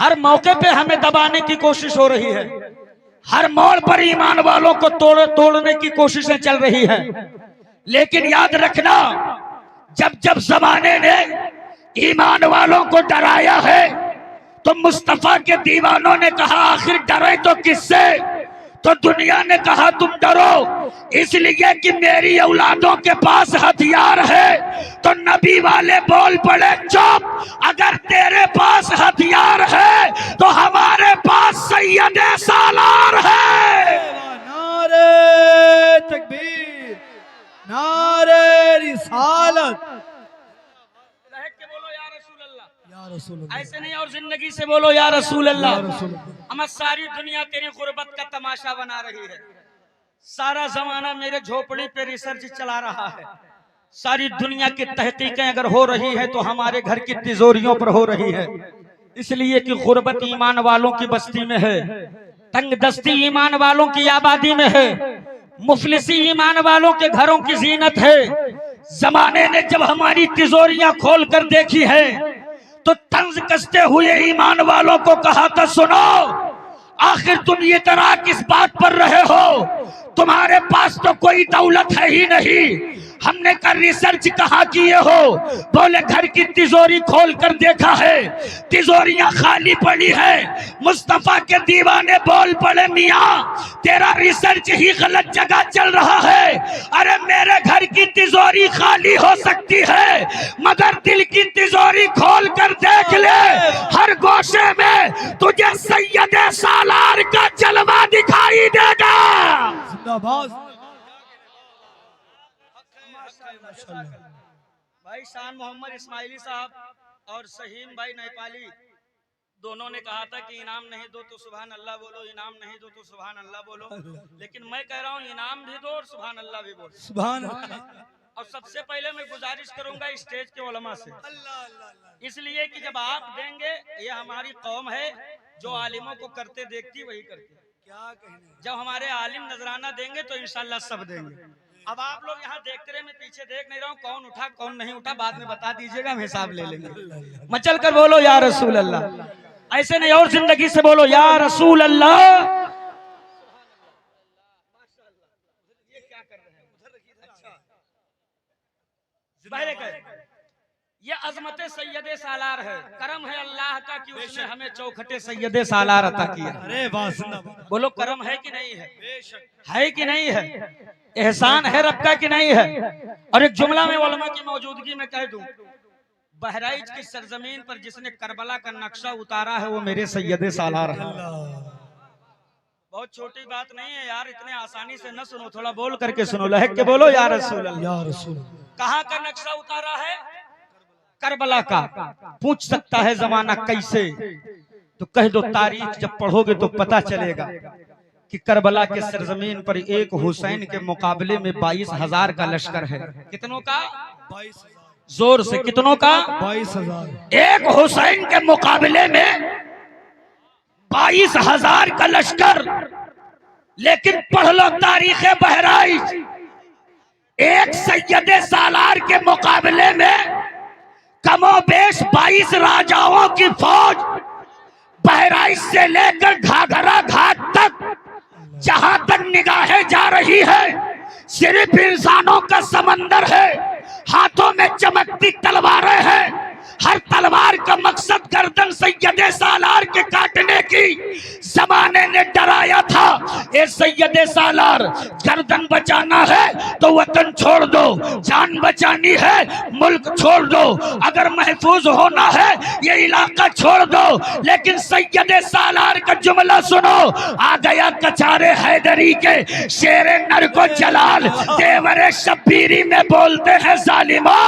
हर मौके पे हमें दबाने की कोशिश हो रही है, हर मोड़ पर ईमान वालों को तोड़ने की कोशिशें चल रही है। लेकिन याद रखना, जब जब जमाने ने ईमान वालों को डराया है तो मुस्तफा के दीवानों ने कहा आखिर डरे तो किससे? तो दुनिया ने कहा तुम डरो इसलिए कि मेरी औलादों के पास हथियार है। तो नबी वाले बोल पड़े चुप, अगर तेरे पास हथियार है तो हमारे पास सैयदे सालार है। नारे तकबीर, नारे रिसालत। ऐसे नहीं और जिंदगी से बोलो या रसूल अल्लाह। हमें सारी दुनिया तेरी गुर्बत का तमाशा बना रही है, सारा जमाना मेरे झोपड़ी पे रिसर्च चला रहा है, सारी दुनिया की तहकीकें अगर हो रही है तो हमारे घर की तिजोरियों पर हो रही है। इसलिए कि गुर्बत ईमान वालों की बस्ती में है, तंगदस्ती ईमान वालों की आबादी में है, मुफलिसी ईमान वालों के घरों की जीनत है। जमाने ने जब हमारी तिजोरियां खोल कर देखी है तो तंज कसते हुए ईमान वालों को कहा था सुनो, आखिर तुम ये तरह किस बात पर रहे हो? तुम्हारे पास तो कोई दौलत है ही नहीं। हमने कहा रिसर्च कहाँ किए हो? बोले घर की तिजोरी खोल कर देखा है, तिजोरियां खाली पड़ी है। मुस्तफा के दीवाने बोल पड़े मियाँ तेरा रिसर्च ही गलत जगह चल रहा है। अरे मेरे घर की तिजोरी खाली हो सकती है मगर दिल की तिजोरी खोल कर देख ले, हर गोशे में तुझे सैयदे सालार का जलवा दिखाई देगा। भाई शान मोहम्मद इस्माइली साहब और सहीम भाई नेपाली दोनों ने कहा था कि इनाम नहीं दो तो सुभान अल्लाह बोलो, इनाम नहीं दो तो सुभान अल्लाह बोलो। लेकिन मैं कह रहा हूँ इनाम भी दो और सुभान अल्लाह भी बोलो। सुभान। और सबसे पहले मैं गुजारिश करूंगा स्टेज के उलमा से, इसलिए कि जब आप देंगे, ये हमारी कौम है जो आलिमों को करते देखती वही करती। क्या कहने, जब हमारे आलिम नजराना देंगे तो इंशाल्लाह सब देंगे। अब आप लोग यहाँ देखते रहे, मैं पीछे देख नहीं रहा हूँ कौन उठा कौन नहीं उठा, बाद में बता दीजिएगा, हम हिसाब ले लेंगे। मचल कर बोलो या रसूल अल्लाह, ऐसे नहीं और जिंदगी से बोलो या रसूल अल्लाह। ये क्या कर रहे हैं? अच्छा, ये अजमत सैयदे सालार है, करम है अल्लाह का कि उसने हमें चौखटे सैयदे सालार अता किया। अरे बोलो करम है कि नहीं है कि नहीं है? एहसान है रब का कि नहीं है? और एक जुमला में उलमा की मौजूदगी में कह दूं, बहराइच की सरजमीन पर जिसने करबला का नक्शा उतारा है वो मेरे सैयदे सालार है। बहुत छोटी बात नहीं है यार, इतने आसानी से न सुनो, थोड़ा बोल करके सुनो, लहक के बोलो या रसूल अल्लाह। कहाँ का नक्शा उतारा है? करबला का। पूछ सकता है जमाना कैसे, तो कह दो तारीख जब पढ़ोगे तो पता चलेगा कि करबला के सरजमीन पर एक हुसैन के मुकाबले में 22,000 का लश्कर है। कितनों का? 22,000। जोर से कितनों का? 22,000। एक हुसैन के मुकाबले में 22,000 का लश्कर। लेकिन पढ़ लो तारीख बहराइच, एक सैयदे सालार के मुकाबले में कमोबेश 22 राजाओं की फौज बहराइच से लेकर घाघरा घाट तक, जहां तक निगाहें जा रही है सिर्फ इंसानों का समंदर है, हाथों में चमकती तलवारें हैं। हर तलवार का मकसद गर्दन सैयदे सालार के काटने की। जमाने ने डराया था, ये सैयदे सालार गर्दन बचाना है तो वतन छोड़ दो, जान बचानी है मुल्क छोड़ दो, अगर महफूज होना है ये इलाका छोड़ दो। लेकिन सैयदे सालार का जुमला सुनो, आ गया कचारे हैदरी के शेरे नर को जलाल, देवरे शब्बीरी में बोलते हैं जालिमो।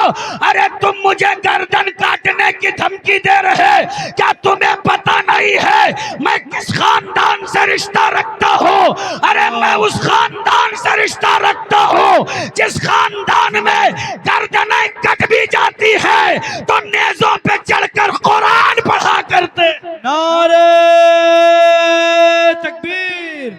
अरे तुम मुझे गर्दन काटने की धमकी दे रहे, क्या तुम्हें पता नहीं है मैं किस खानदान से रिश्ता रखता हूँ? अरे मैं उस खानदान से रिश्ता रखता हूँ जिस खानदान में गर्दनें कट भी जाती है तो नेज़ों पे चढ़कर कुरान पढ़ा करते। नारे तकबीर,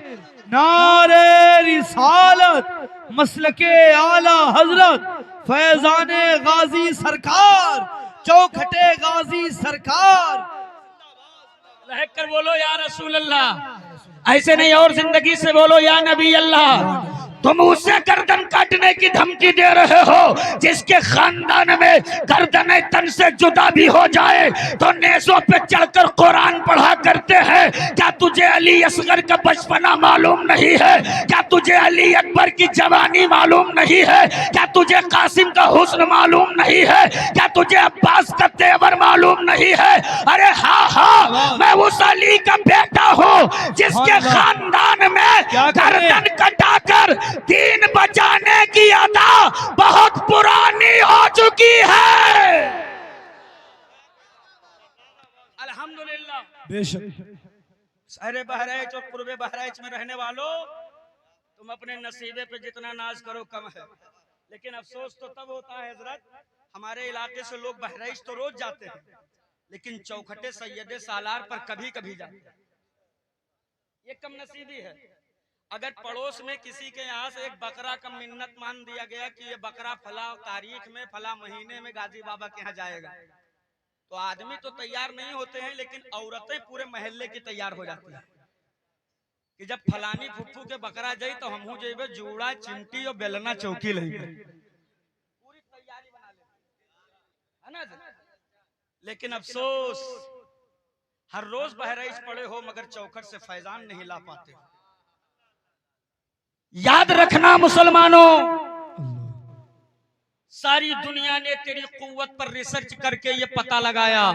नारे रिसालत, मसलके आला हजरत फैजाने गाजी सरकार, चौखटे गाजी सरकार। लहक कर बोलो या रसूल अल्लाह। ऐसे नहीं और जिंदगी से बोलो या नबी अल्लाह। तुम उसे गर्दन काटने की धमकी दे रहे हो जिसके खानदान में गर्दन तन से जुदा भी हो जाए तो नेज़ों पे चढ़कर कुरान पढ़ा करते हैं। क्या तुझे अली असगर का बचपना मालूम नहीं है? क्या तुझे अली अकबर की जवानी मालूम नहीं है? क्या तुझे कासिम का हुस्न मालूम नहीं है? क्या तुझे अब्बास का तेवर मालूम नहीं है? अरे हाँ हाँ, मैं उस अली का बेटा हूँ जिसके खानदान में गर्दन कटाकर दीन बचाने की अदा बहुत पुरानी हो चुकी है। अल्हम्दुलिल्लाह। बेशक। शहर बहराइच और पूर्व बहराइच में रहने वालों, तुम अपने नसीबे पे जितना नाज करो कम है, लेकिन अफसोस तो तब होता है हजरत, हमारे इलाके से लोग बहराइच तो रोज जाते हैं, लेकिन चौखटे सैयदे सालार पर कभी कभी जाते हैं। ये कम नसीबी है। अगर पड़ोस में किसी के यहाँ से एक बकरा का मिन्नत मान दिया गया कि ये बकरा फला तारीख में फला महीने में गाजी बाबा के यहाँ जाएगा, तो आदमी तो तैयार नहीं होते हैं, लेकिन औरतें पूरे मोहल्ले की तैयार हो जाती है कि जब फलानी फुफ्फू के बकरा जाई तो हमहू जेबे जूड़ा चिमटी और बेलना चौकी लगी, पूरी तैयारी बना ले, है ना। लेकिन अफसोस हर रोज बहराइच पड़े हो मगर चौखट से फैजान नहीं ला पाते। याद रखना मुसलमानों, सारी दुनिया ने तेरी कुव्वत पर रिसर्च करके ये पता लगाया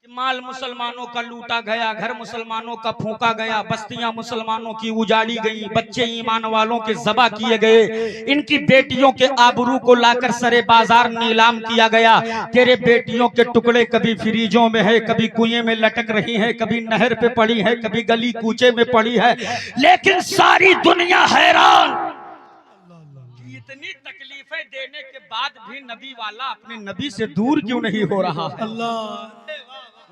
कि माल मुसलमानों का लूटा गया, घर मुसलमानों का फूंका गया, बस्तियां मुसलमानों की उजाड़ी गई, बच्चे ईमान वालों के ज़बा किए गए, इनकी बेटियों के आबरू को लाकर सरे बाजार नीलाम किया गया। तेरे बेटियों के टुकड़े कभी फ्रीजों में है, कभी कुएं में लटक रही है, कभी नहर पे पड़ी है, कभी गली कूचे में पड़ी है, लेकिन सारी दुनिया हैरान कि इतनी तकलीफें देने के बाद भी नबी वाला अपने नबी से दूर क्यों नहीं हो रहा है। अल्लाह,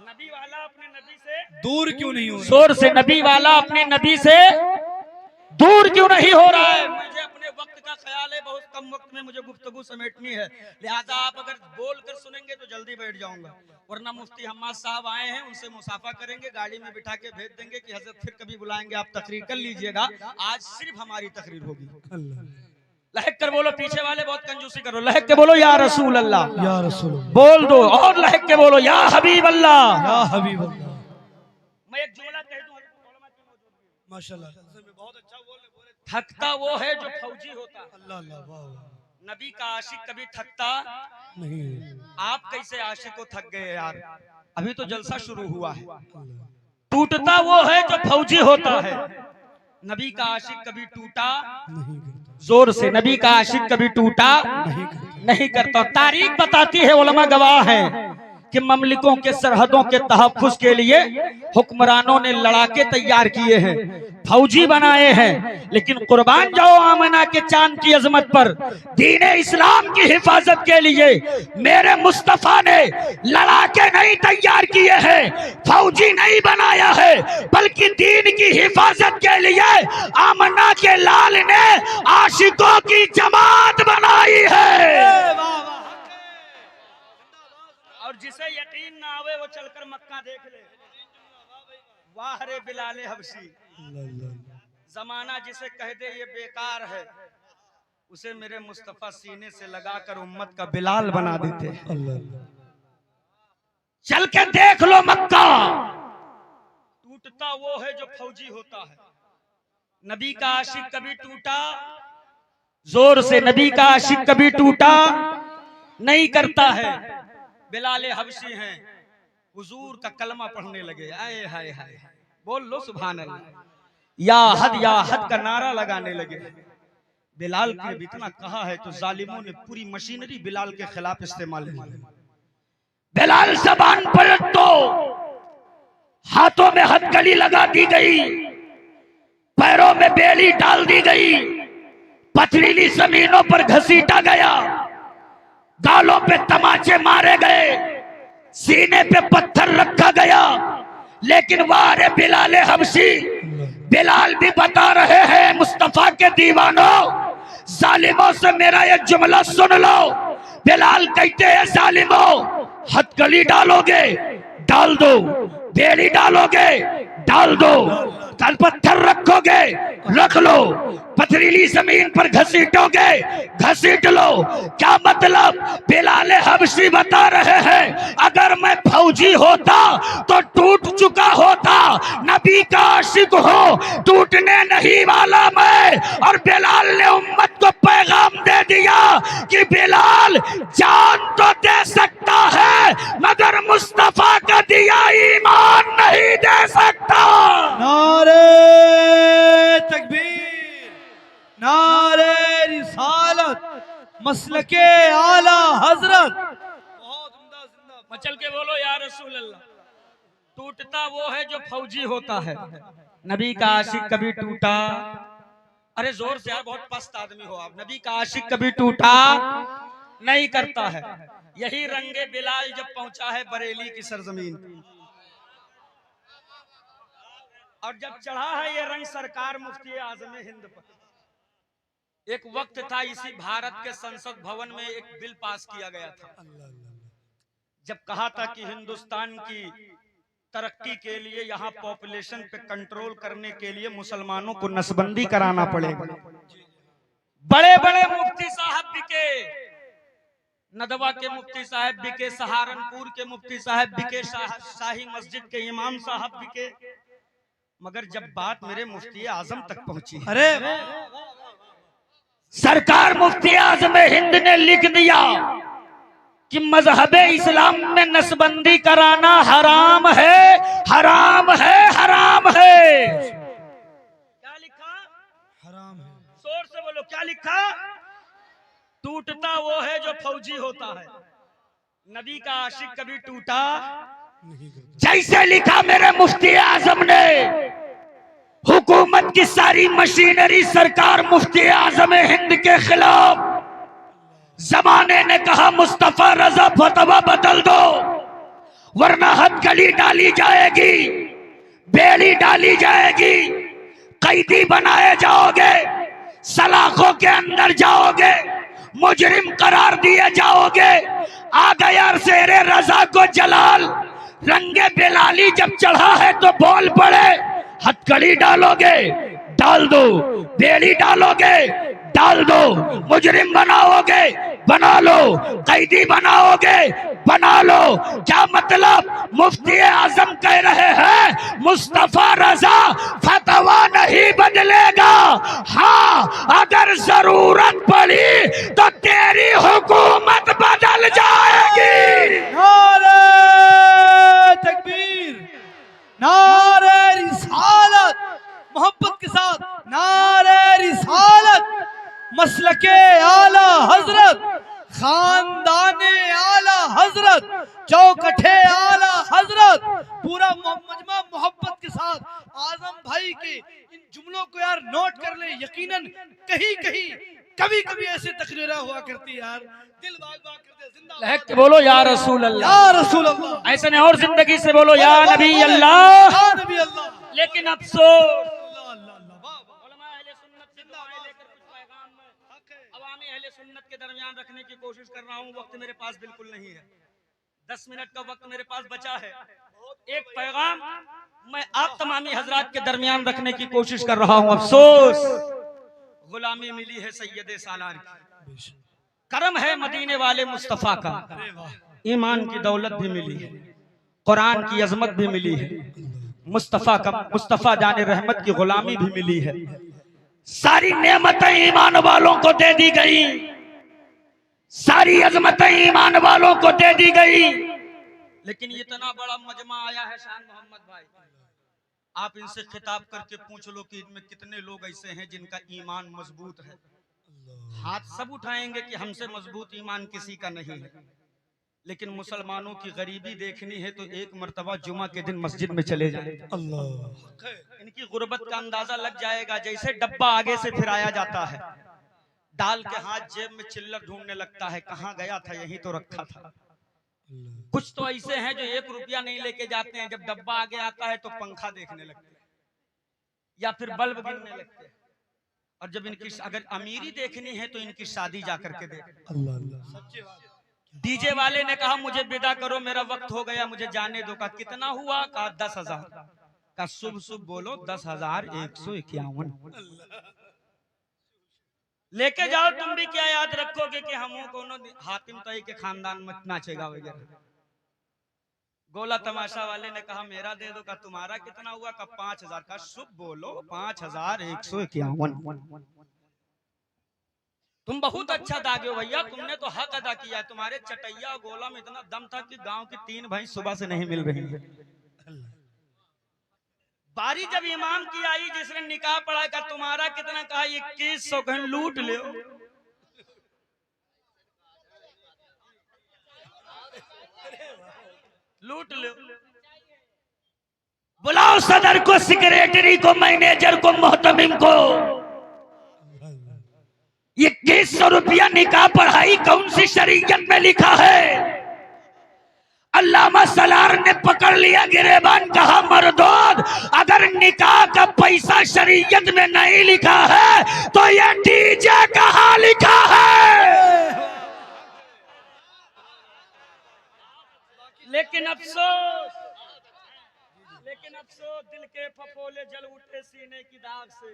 नबी वाला अपने नबी से दूर क्यों नहीं हो रहा? जोर से नबी वाला अपने नबी से दूर क्यों नहीं हो रहा है। मुझे अपने वक्त का ख्याल है, बहुत कम वक्त में मुझे गुफ्तगू समेटनी है, लिहाजा आप अगर बोल कर सुनेंगे तो जल्दी बैठ जाऊंगा, वरना मुफ्ती हम्माद साहब आए हैं, उनसे मुसाफा करेंगे, गाड़ी में बिठा के भेज देंगे कि हजरत फिर कभी बुलाएंगे, आप तकरीर कर लीजिएगा, आज सिर्फ हमारी तकरीर होगी। लहक कर बोलो, पीछे वाले बहुत कंजूसी करो, लहक के बोलो या रसूल अल्लाह, या रसूल बोल दो, और लहक के बोलो या हबीब अल्लाह, या हबीब अल्लाह। मैं एक जुमला कह दूं, माशाल्लाह, बहुत अच्छा बोले। थकता वो है जो फौजी होता है। अल्लाह अल्लाह, वाह। नबी का आशिक कभी थकता नहीं, आप कैसे आशिक को थक गए यार, अभी तो जलसा शुरू हुआ है। टूटता वो है जो फौजी होता है, नबी का आशिक कभी टूटा नहीं, जोर से, नबी का आशिक कभी टूटा नहीं करता। तारीख बताती है, उलमा गवाह हैं कि ममलिकों के सरहदों के तहफ्फुज के लिए हुक्मरानों ने लड़ाके तैयार किए हैं, फौजी बनाए हैं, लेकिन कुर्बान जाओ आमना के चांद की अजमत पर, दीन इस्लाम की हिफाजत के लिए मेरे मुस्तफा ने लड़ाके नहीं तैयार किए हैं, फौजी नहीं बनाया है, बल्कि दीन की हिफाजत के लिए आमना के लाल ने आशिकों की जमात बनाई है। और जिसे यकीन ना आवे वो चलकर मक्का देख ले, वाह रे बिलाले हबशी, जमाना जिसे कह दे ये बेकार है, उसे मेरे मुस्तफा सीने से लगाकर उम्मत का बिलाल बना देते। चल के देख लो मक्का, टूटता वो है जो फौजी होता है, नबी का आशिक कभी टूटा जोर से, नबी का आशिक कभी टूटा नहीं करता है। बिलाले हबशी हैं, हुजूर का कलमा पढ़ने लगे, आए हाय हाय, बोल लो सुभान अल्लाह, या हद का नारा लगाने लगे। बिलाल ने इतना कहा है तो जालिमों ने पूरी मशीनरी बिलाल के खिलाफ इस्तेमाल की। बिलाल ज़बान पलट दो, हाथों में हथकड़ी लगा दी गई, पैरों में बेड़ी डाल दी गई, पथरीली जमीनों पर घसीटा गया, गालों पे तमाचे मारे गए, सीने पे पत्थर रखा गया, लेकिन वारे बिलाले हबशी, बिलाल भी बता रहे हैं मुस्तफा के दीवानों, जालिमों से मेरा ये जुमला सुन लो। बिलाल कहते हैं जालिमों, हथकड़ी डालोगे, डाल दो, बेड़ी डालोगे डाल दो, तल पत्थर रखोगे रख लो, पथरीली जमीन पर घसीटोगे घसीट लो। क्या मतलब? बिलाल हबशी बता रहे हैं अगर मैं फौजी होता तो टूट चुका होता, नबी का आशिक हो टूटने नहीं वाला मैं। और बिलाल ने उम्मत को पैगाम दे दिया कि बिलाल जान तो दे सकता है मगर मुस्तफा का दिया ईमान नहीं दे सकता। नारे तकबीर, नारे रिसालत, मसलके आला हजरत। बहुत उम्दा, जिंदा। मचल के बोलो या रसूल अल्लाह। टूटता वो है जो फौजी होता है, नबी का आशिक कभी टूटा। अरे जोर से यार, बहुत पस्त आदमी हो आप। नबी का आशिक कभी टूटा नहीं करता है। यही रंगे बिलाल जब पहुंचा है बरेली की सरजमीन पे, और जब चढ़ा है ये रंग सरकार मुफ्ती आजम हिंद पर। एक वक्त था इसी भारत के संसद भवन में एक बिल पास किया गया था, जब कहा था कि हिंदुस्तान की तरक्की के लिए यहाँ पॉपुलेशन पे कंट्रोल करने के लिए मुसलमानों को नसबंदी कराना पड़ेगा। बड़े बड़े मुफ्ती साहब बिके, नदवा के मुफ्ती साहब बिके, सहारनपुर के मुफ्ती साहब बिके, शाही मस्जिद के इमाम साहब बिके, मगर जब बात मेरे मुफ्ती आजम तक पहुंची, अरे सरकार मुफ्ती आजम हिंद ने लिख दिया कि मजहबे इस्लाम में नसबंदी कराना हराम है, हराम है, हराम है। क्या लिखा? हराम है। जोर से बोलो, क्या लिखा? टूटता वो है जो फौजी होता है, नबी का आशिक कभी टूटा नहीं करता। जैसे लिखा मेरे मुफ्ती आजम ने। हुकूमत की सारी मशीनरी सरकार मुफ्ती आजम हिंद के खिलाफ। जमाने ने कहा मुस्तफा रजा फतवा बदल दो वरना हथकड़ी डाली जाएगी, बेड़ी डाली जाएगी, कैदी बनाए जाओगे, सलाखों के अंदर जाओगे, मुजरिम करार दिए जाओगे। आ गया शेरे रजा को जलाल, रंगे बिलाली जब चढ़ा है तो बोल पड़े, हथकड़ी डालोगे डाल दो, बेड़ी डालोगे डाल दो, मुजरिम बनाओगे बना लो, कैदी बनाओगे बना लो। क्या मतलब? मुफ्ती आजम कह रहे हैं मुस्तफा रजा फतवा नहीं बदलेगा, हाँ अगर जरूरत पड़ी तो तेरी हुकूमत बदल जाएगी। नारे तकबीर, नारे रिसालत, मोहब्बत के साथ नारे रिसालत, मसलके आला हजरत, खानदाने आला हजरत, चौकठे आला हजरत, पूरा मजमा मोहब्बत के साथ आजम भाई के इन जुमलों को यार नोट कर ले। यकीनन कहीं कहीं कभी कभी ऐसे तकरीरें हुआ करती यार, दिल बाग बाग करते। लहक के बोलो या रसूल अल्लाह, या रसूल अल्लाह, ऐसे नहीं और जिंदगी से बोलो या नबी अल्लाह। या नबी अल्लाह। लेकिन अफसोस अवामी अहले सुन्नत के दरमियान रखने की कोशिश कर रहा हूँ, वक्त मेरे पास बिल्कुल नहीं है, 10 मिनट का वक्त मेरे पास बचा है। एक पैगाम मैं आप तमामी हजरात के दरमियान रखने की कोशिश कर रहा हूँ। अफसोस गुलामी मिली है सैयदे सालार की, करम है मदीने वाले मुस्तफा का, ईमान की दौलत भी मिली है, कुरान की अजमत भी मिली है, मुस्तफा जाने रहमत की गुलामी भी मिली है। सारी नेमतें ईमान वालों को दे दी गई, सारी अजमतें ईमान वालों को दे दी गई, लेकिन इतना बड़ा मजमा आया है शान मोहम्मद भाई, आप इनसे खिताब करके पूछ लो कि इनमें कितने लोग ऐसे हैं जिनका ईमान मजबूत है। हाथ सब उठाएंगे कि हमसे मजबूत ईमान किसी का नहीं है, लेकिन मुसलमानों की गरीबी देखनी है तो एक मर्तबा जुमा के दिन मस्जिद में चले जाए, अल्लाह, इनकी गुर्बत का अंदाजा लग जाएगा। जैसे डब्बा आगे से फिराया जाता है, डाल के हाथ जेब में चिल्लर ढूंढने लगता है, कहाँ गया था, यही तो रखा था। कुछ तो ऐसे हैं जो 1 रुपया नहीं लेके जाते हैं, जब डब्बा आगे आता है तो पंखा देखने लगते हैं या फिर बल्ब गिनने लगते हैं, और जब इनकी अगर अमीरी देखनी है तो इनकी शादी जा करके देख। अल्लाह, सच्ची बात। डीजे वाले ने कहा मुझे विदा करो, मेरा वक्त हो गया, मुझे जाने दो। कहा कितना हुआ? कहा 10,000। का शुभ शुभ बोलो 10,151 लेके जाओ। तुम भी क्या याद रखोगे कि हम कोनो हातिम तई के खानदान में नाचेगा वगैरह। गोला तमाशा वाले ने कहा मेरा दे दो। का तुम्हारा कितना हुआ? का 5,000। का शुभ बोलो 5,151। तुम बहुत अच्छा दागे हो भैया, तुमने तो हक अदा किया। तुम्हारे चटैया गोला में इतना दम था कि गांव की 3 भैंस सुबह से नहीं मिल रही है। बारी जब इमाम की आई जिसने निकाह पढ़ा, का तुम्हारा कितना? कहा 2100। कहीं लूट ले, लूट ले। बुलाओ सदर को, सेक्रेटरी को, मैनेजर को, मोहतमिम को। 2100 रुपया निकाह पढ़ाई कौन सी शरीयत में लिखा है? अल्लामा सलार ने पकड़ लिया गिरेबान। कहा मर्दोद, अगर निकाह का पैसा शरीयत में नहीं लिखा है तो ये डीजे कहाँ लिखा है? लेकिन अफसोस दिल के फफोले जल उठे सीने की दाग से।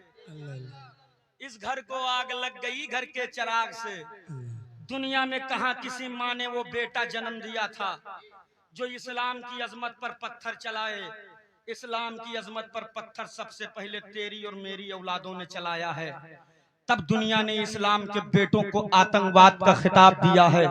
इस घर को आग लग गई घर के चिराग से। दुनिया में कहां किसी माँ ने वो बेटा जन्म दिया था जो इस्लाम की अजमत पर पत्थर चलाए। इस्लाम की अजमत पर पत्थर सबसे पहले तेरी और मेरी औलादों ने चलाया है। तब दुनिया ने इस्लाम के बेटों को आतंकवाद का खिताब दिया है।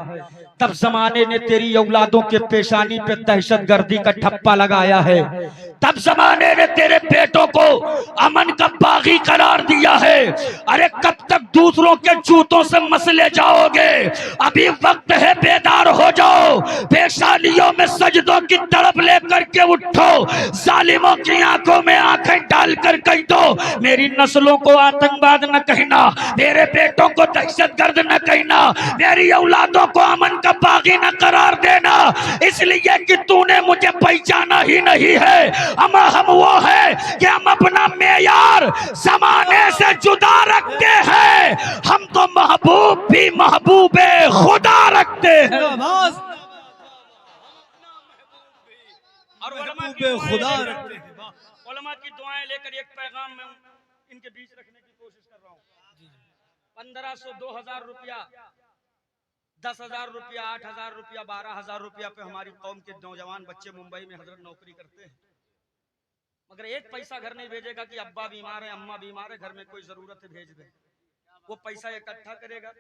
तब जमाने ने तेरी औलादों के पेशानी पे दहशतगर्दी का ठप्पा लगाया है। तब जमाने ने तेरे बेटों को अमन का बागी करार दिया है। अरे कब तक दूसरों के जूतों से मसले जाओगे? अभी वक्त है, बेदार हो जाओ। पेशानियों में सजदों की तड़प लेकर के उठो। जालिमों की आंखों में आंखें डालकर कह दो मेरी नस्लों को आतंकवाद न कहना, मेरे बेटों को दहशतगर्द न कहना, मेरी औलादों को अमन का बागी न करार देना, इसलिए कि तूने मुझे पहचाना ही नहीं है। हम वो है कि हम अपना मेयार जमाने से जुदा रखते हैं। हम तो महबूब भी महबूबे खुदा रखते हैं। और खुदा रखते हैं। उलमा की दुआएं लेकर एक पैगाम में इनके बीच रखने की कोशिश कर रहा हूँ। 1500, 2000 रुपया, 10,000 रुपया, 8,000 रुपया, 12,000 रुपया पे हमारी कौम के नौजवान बच्चे मुंबई में हजरत नौकरी करते हैं। मगर एक पैसा घर नहीं भेजेगा कि अब्बा बीमार है, अम्मा बीमार है, घर में कोई जरूरत है भेज दे। वो पैसा इकट्ठा करेगा,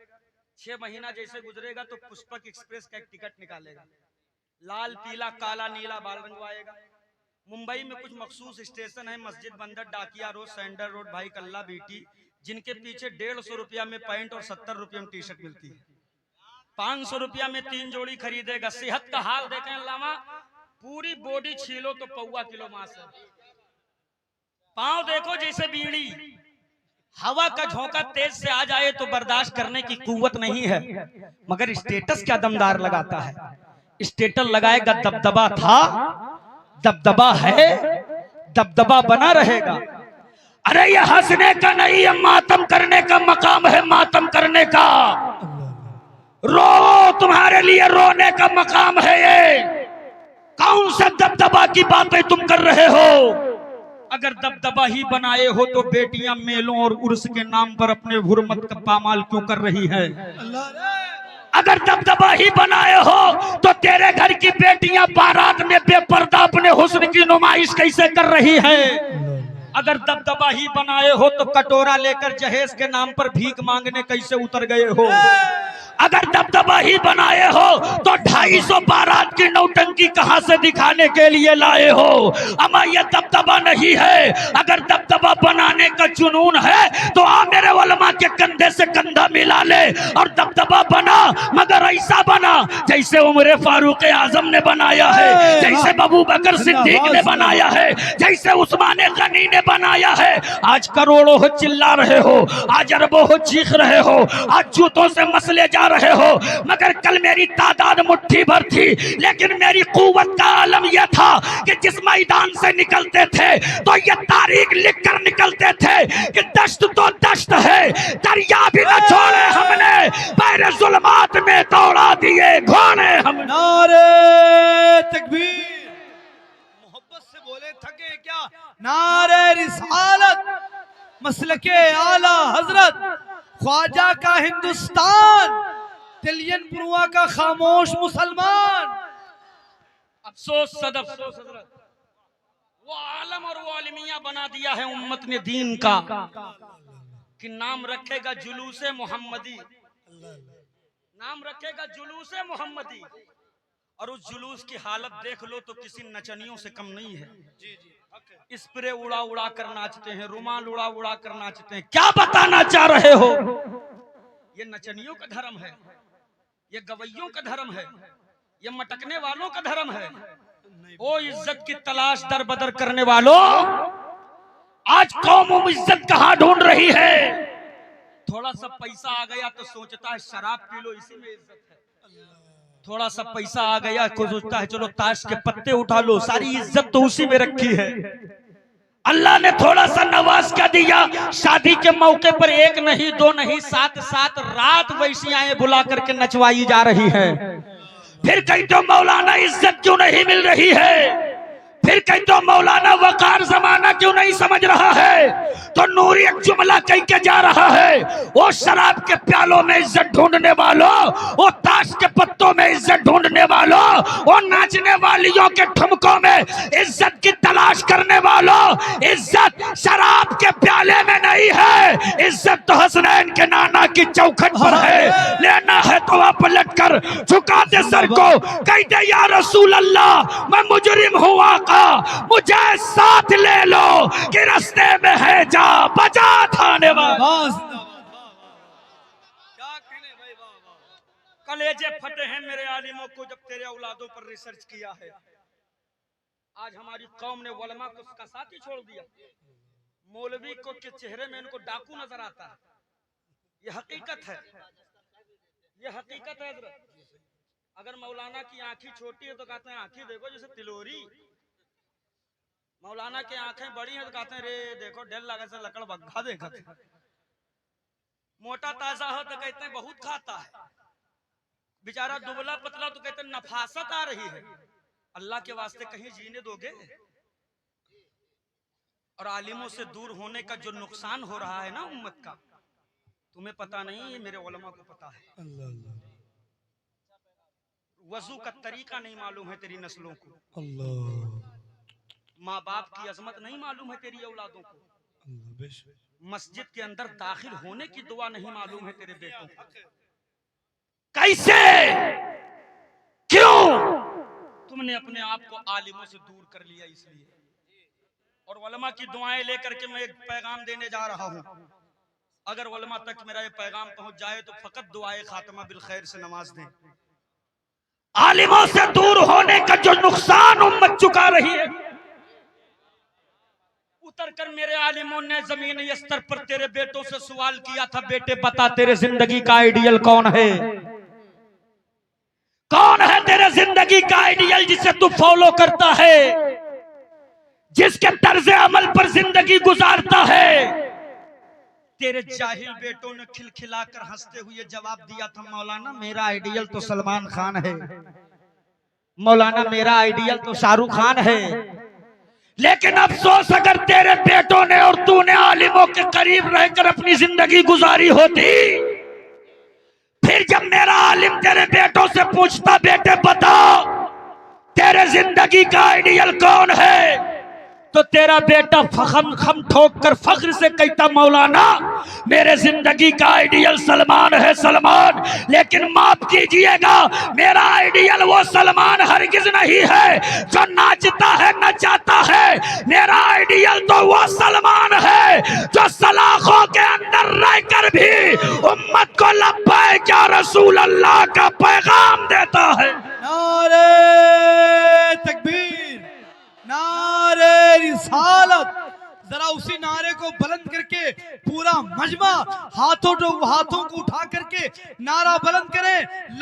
6 महीना जैसे गुजरेगा तो पुष्पक एक्सप्रेस का एक टिकट निकालेगा। लाल पीला काला नीला बाल रंगवाएगा। मुंबई में कुछ मखसूस स्टेशन है, मस्जिद बंदर, डाकिया रोड, सेंडर रोड, भाई कल्ला बीटी, जिनके पीछे 150 रुपया में पैंट और 70 रुपया में टी शर्ट मिलती है। 500 रुपया में 3 जोड़ी खरीदेगा। सेहत का हाल देखें अल्लामा, पूरी बॉडी छीलो तो 1.25 किलो मांस है। पांव देखो जैसे बीड़ी। हवा का झोंका तेज से आ जाए तो बर्दाश्त करने की कुव्वत नहीं है, मगर स्टेटस क्या दमदार लगाता है। स्टेटस लगाएगा, दबदबा था, दबदबा है, दबदबा बना रहेगा। अरे ये हंसने का नहीं है, मातम करने का मकाम है, मातम करने का। रो, तुम्हारे लिए रोने का मकाम है ये। कौन सा दबदबा की बातें तुम कर रहे हो? अगर दबदबा ही बनाए हो तो बेटियां मेलों और उर्स के नाम पर अपने हुर्मत का पामाल क्यों कर रही है? अगर दबदबा ही बनाए हो तो तेरे घर की बेटियां बारात में बेपर्दा अपने हुस्न की नुमाइश कैसे कर रही है? अगर दबदबा ही बनाए हो तो कटोरा लेकर जहेज के नाम पर भीख मांगने कैसे उतर गए हो? अगर दबदबा ही बनाए हो तो 250 बारात की नौटंकी कहां से दिखाने के लिए लाए हो? अमा ये दबदबा नहीं है। अगर दबदबा बनाने का जुनून है तो आ मेरे उलमा के कंधे से कंधा मिला ले और दबदबा बना, मगर ऐसा बना जैसे उमर फारूक आजम ने बनाया है, जैसे अबू बकर सिद्दीक ने बनाया है, जैसे उस्मान गनी ने बनाया है। आज करोड़ों हो चिल्ला रहे हो, आज अरबों हो चीख रहे हो, आज जूतों से मसले जा रहे हो, मगर कल मेरी तादाद मुट्ठी भर थी, लेकिन मेरी कुव्वत का आलम यह था कि जिस मैदान से निकलते थे तो ये तारीख लिख कर निकलते थे कि दश्त तो दश्त है, दरिया भी न छोड़े हमने, पैर जुल्मात में दौड़ा दिए घोड़े हमने। नारे तकबीर, मोहब्बत से बोले थके क्या। नारे रिसालत, मसलके आला हजरत, ख्वाजा का हिंदुस्तान, तिलियन पुरवा का खामोश मुसलमान। अफसोस सद अफसोस हजरत, वो आलम और वो आलमिया बना दिया है उम्मत ने दीन का कि नाम रखेगा जुलूसे मोहम्मदी, नाम रखेगा जुलूसे मोहम्मदी, और उस जुलूस की हालत देख लो तो किसी नचनियों से कम नहीं है। स्प्रे उड़ा उड़ा कर नाचते हैं, रुमाल उड़ा उड़ा कर नाचते हैं। क्या बताना चाह रहे हो? ये नचनियों का धर्म है, ये गवैयों का धर्म है, ये मटकने वालों का धर्म है। ओ इज्जत की तलाश दर बदर करने वालों, आज कौम इज्जत कहाँ ढूंढ रही है? थोड़ा सा पैसा आ गया तो सोचता है शराब पी लो, इसी में इज्जत है। थोड़ा सा पैसा आ गया को सोचता है चलो ताश के पत्ते उठा लो, सारी इज्जत तो उसी में रखी है। अल्लाह ने थोड़ा सा नवाज का दिया, शादी के मौके पर एक नहीं दो नहीं 7-7 रात वैश्याएं बुला करके नचवाई जा रही है। फिर कहीं तो मौलाना इज्जत क्यों नहीं मिल रही है? फिर कहीं तो मौलाना वकार जमाना क्यों नहीं समझ रहा है? तो नूरी एक जुमला कह के जा रहा है, वो शराब के प्यालों में इज्जत ढूंढने वालों, वो ताश के पत्तों में इज्जत ढूंढने वालों, वो नाचने वालियों के ठुमकों में इज्जत की तलाश करने वालों, इज्जत शराब के प्याले में नहीं है, इज्जत तो हसनैन के नाना की चौखट पर है। लेना है तो आप पलट कर झुका दे सर को, कह दे या रसूल अल्लाह मैं मुजरिम हूँ आका, मुझे साथ ले लो कि रास्ते में है जा बजा थाने वाला। कलेजे फटे हैं मेरे आलिमों को जब तेरे औलादों पर रिसर्च किया है। आज हमारी कौम ने उलमा को उसका साथ ही छोड़ दिया। मौलवी को के चेहरे में इनको डाकू नजर आता है। ये हकीकत है, ये हकीकत है। अगर मौलाना की आंखें छोटी है तो कहते हैं आंखें देखो जैसे तिलोरी, मौलाना की आंखें बड़ी हैं तो कहते हैं रे देखो डेल लगा से लकड़ बग्घा देखा। मोटा ताजा हो तो कहते हैं बहुत खाता है, बेचारा दुबला पतला तो कहते हैं नफासत आ रही है। अल्लाह के वास्ते कहीं जीने दोगे? और आलिमों से दूर होने का जो नुकसान हो रहा है ना उम्मत का, तुम्हें पता नहीं, मेरे उलमा को पता है। वजू का तरीका नहीं मालूम है तेरी नस्लों को, माँ बाप की अजमत नहीं मालूम है तेरी औलादों को, मस्जिद के अंदर दाखिल होने की दुआ नहीं मालूम है तेरे बेटों को। कैसे, क्यों तुमने अपने आप को आलिमों से दूर कर लिया? इसलिए। और उलमा की दुआएं लेकर के मैं एक पैगाम देने जा रहा हूं। अगर उलमा तक मेरा ये पैगाम पहुंच जाए तो फकत दुआए खात्मा बिल खैर से नवाज दें। आलिमों से दूर होने का जो नुकसान उम्मत चुका रही है, उतर कर मेरे आलिमों ने जमीनी स्तर पर तेरे बेटों से सवाल किया था, बेटे बता तेरे जिंदगी का आइडियल कौन है? कौन है तेरे जिंदगी का आइडियल जिसे तू फॉलो करता है, जिसके तर्ज अमल पर जिंदगी गुजारता है? तेरे जाहिल बेटों ने खिलखिलाकर हंसते हुए जवाब दिया था, मौलाना मेरा आइडियल तो सलमान खान है, मौलाना मेरा आइडियल तो शाहरुख खान है। लेकिन अफसोस अगर तेरे बेटों ने और तूने आलिमों के करीब रहकर अपनी जिंदगी गुजारी होती, फिर जब मेरा आलिम तेरे बेटों से पूछता बेटे बताओ तेरे जिंदगी का आइडियल कौन है, तो तेरा बेटा खम ठोक कर फख्र से कहता मौलाना मेरे जिंदगी का आइडियल सलमान है, सलमान। लेकिन माफ कीजिएगा, मेरा आइडियल वो सलमान हरगिज नहीं है जो नाचता है नचाता है। मेरा आइडियल तो वो सलमान है जो सलाखों के अंदर रहकर भी उम्मत को लब्बैक या रसूल अल्लाह का पैगाम देता है। नारे तकबीर, नारे रिसालत, जरा उसी नारे को बुलंद करके पूरा मजमा हाथों को उठा करके नारा बुलंद करें।